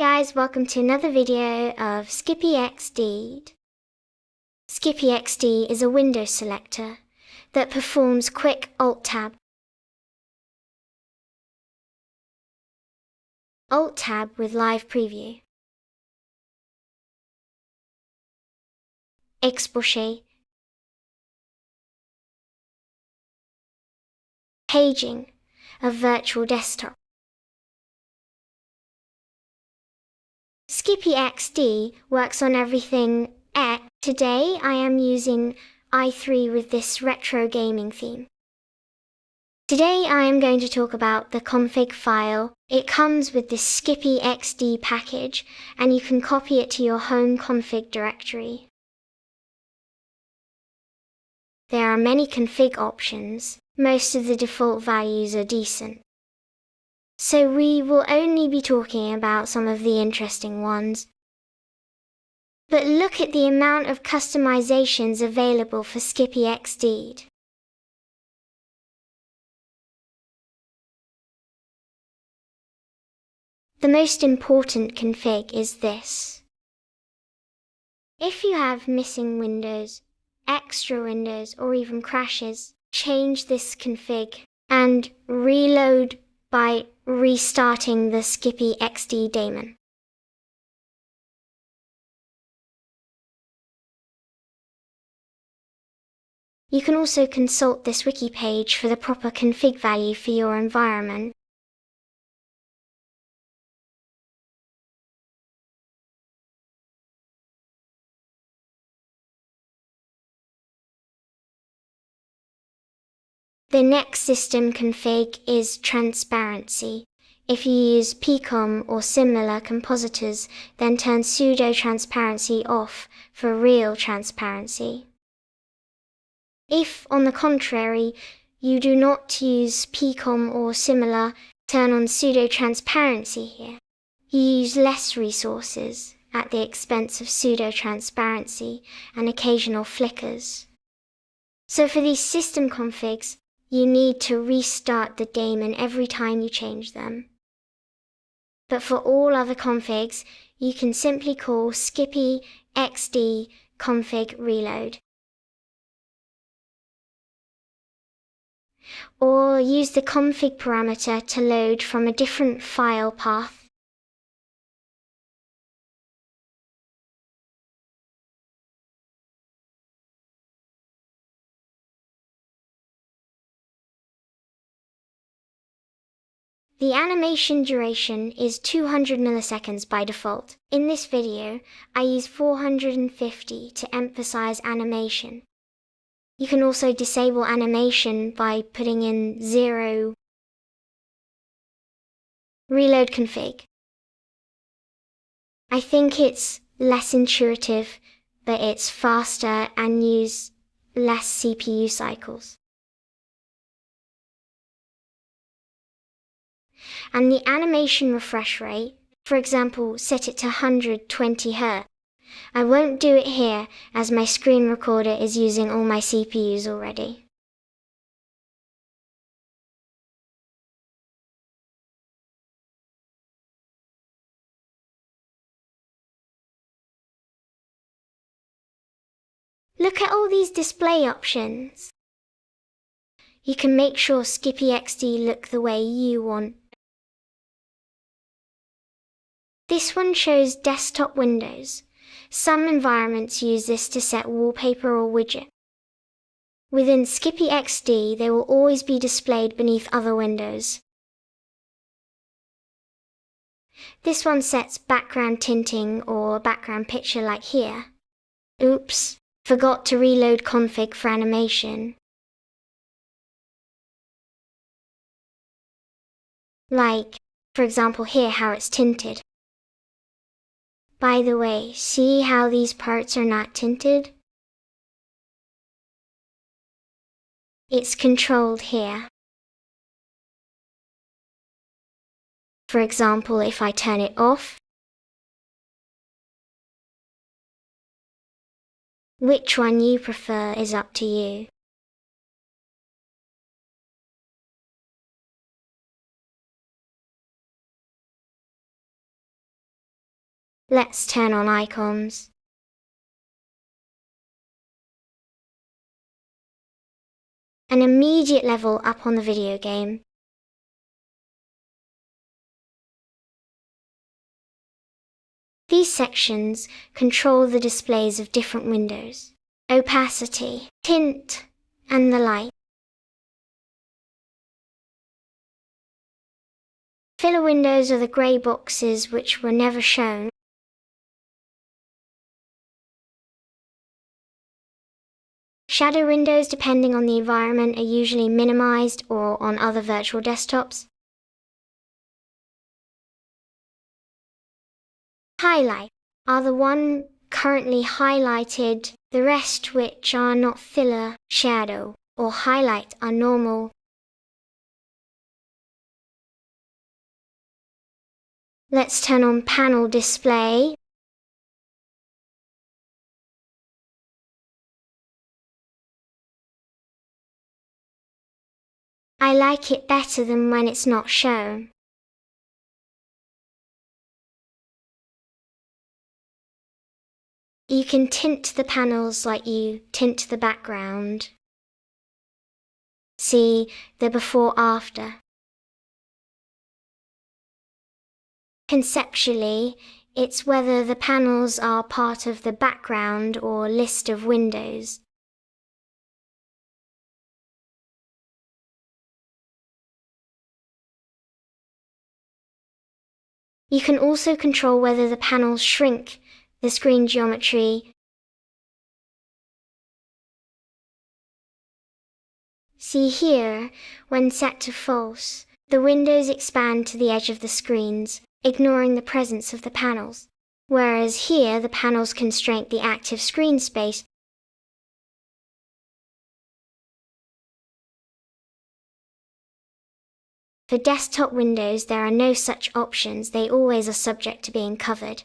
guys, welcome to another video of Skippy-xd. Skippy-xd is a window selector that performs quick Alt-Tab. Alt-Tab with live preview. Exposé. Paging of virtual desktop. Skippy-xd works on everything X. Today I am using i3 with this retro gaming theme. Today I am going to talk about the config file. It comes with this Skippy-xd package and you can copy it to your home config directory. There are many config options. Most of the default values are decent. So we will only be talking about some of the interesting ones. But look at the amount of customizations available for Skippy-xd. The most important config is this. If you have missing windows, extra windows, or even crashes, change this config and reload by restarting the Skippy-xd daemon. You can also consult this wiki page for the proper config value for your environment. The next system config is transparency. If you use PCOM or similar compositors, then turn pseudo transparency off for real transparency. If, on the contrary, you do not use PCOM or similar, turn on pseudo transparency here. You use less resources at the expense of pseudo transparency and occasional flickers. So for these system configs, you need to restart the daemon every time you change them. But for all other configs, you can simply call Skippy-xd config reload. Or use the config parameter to load from a different file path. The animation duration is 200 milliseconds by default. In this video, I use 450 to emphasize animation. You can also disable animation by putting in 0. Reload config. I think it's less intuitive, but it's faster and use less CPU cycles. And the animation refresh rate, for example, set it to 120 Hz. I won't do it here as my screen recorder is using all my CPUs already. Look at all these display options. You can make sure Skippy-xd look the way you want. This one shows desktop windows. Some environments use this to set wallpaper or widget. Within Skippy-xd, they will always be displayed beneath other windows. This one sets background tinting or background picture like here. Oops, forgot to reload config for animation. Like, for example here how it's tinted. By the way, see how these parts are not tinted? It's controlled here. For example, if I turn it off, which one you prefer is up to you. Let's turn on icons. An immediate level up on the video game. These sections control the displays of different windows, opacity, tint, and the like. Filler windows are the grey boxes which were never shown. Shadow windows, depending on the environment, are usually minimized or on other virtual desktops. Highlight are the one currently highlighted, the rest which are not filler, shadow, or highlight are normal. Let's turn on panel display. I like it better than when it's not shown. You can tint the panels like you tint the background. See the before-after. Conceptually, it's whether the panels are part of the background or list of windows. You can also control whether the panels shrink the screen geometry. See here, when set to false, the windows expand to the edge of the screens, ignoring the presence of the panels, whereas here the panels constrain the active screen space. For desktop windows, there are no such options, they always are subject to being covered.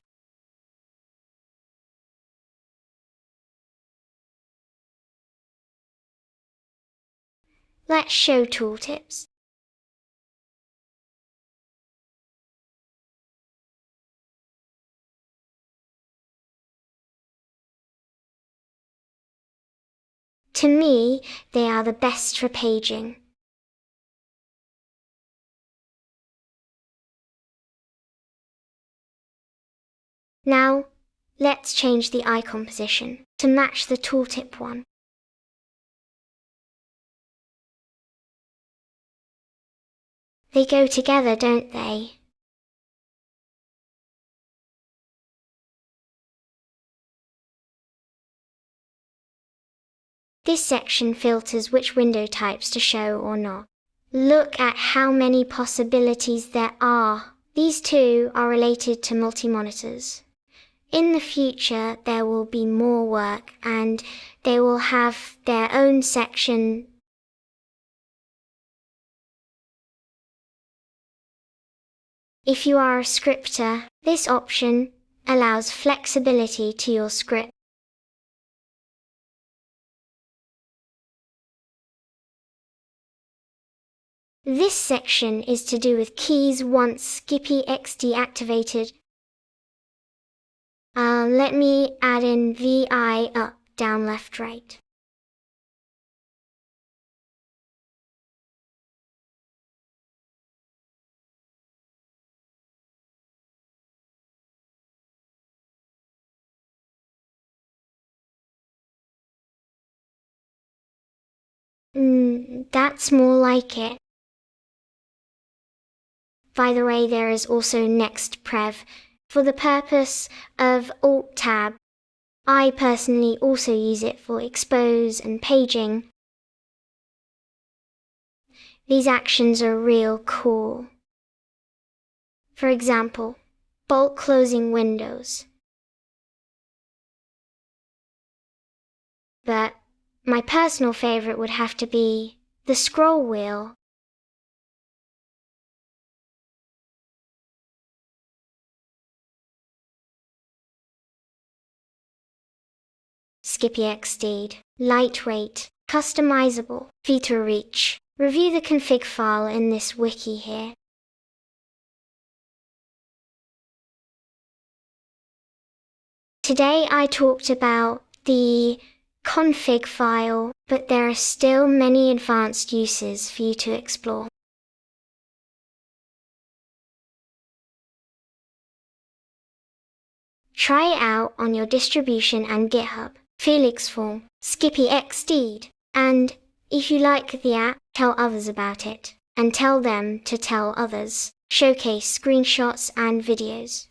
Let's show tooltips. To me, they are the best for paging. Now, let's change the icon position to match the tooltip one. They go together, don't they? This section filters which window types to show or not. Look at how many possibilities there are. These two are related to multi-monitors. In the future, there will be more work and they will have their own section. If you are a scripter, this option allows flexibility to your script. This section is to do with keys once Skippy-xd activated. Let me add in VI up, down, left, right. That's more like it. By the way, there is also next prev for the purpose of Alt-Tab. I personally also use it for expose and paging. These actions are real cool. For example, bulk closing windows. But my personal favorite would have to be the scroll wheel. Skippy-xd, lightweight, customizable, feature reach. Review the config file in this wiki here. Today I talked about the config file, but there are still many advanced uses for you to explore. Try it out on your distribution and GitHub, Felixform, Skippy-xd, and if you like the app, tell others about it, and tell them to tell others. Showcase screenshots and videos.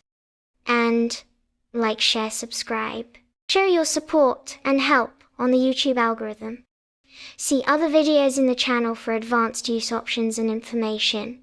And like, share, subscribe. Show your support and help on the YouTube algorithm. See other videos in the channel for advanced use options and information.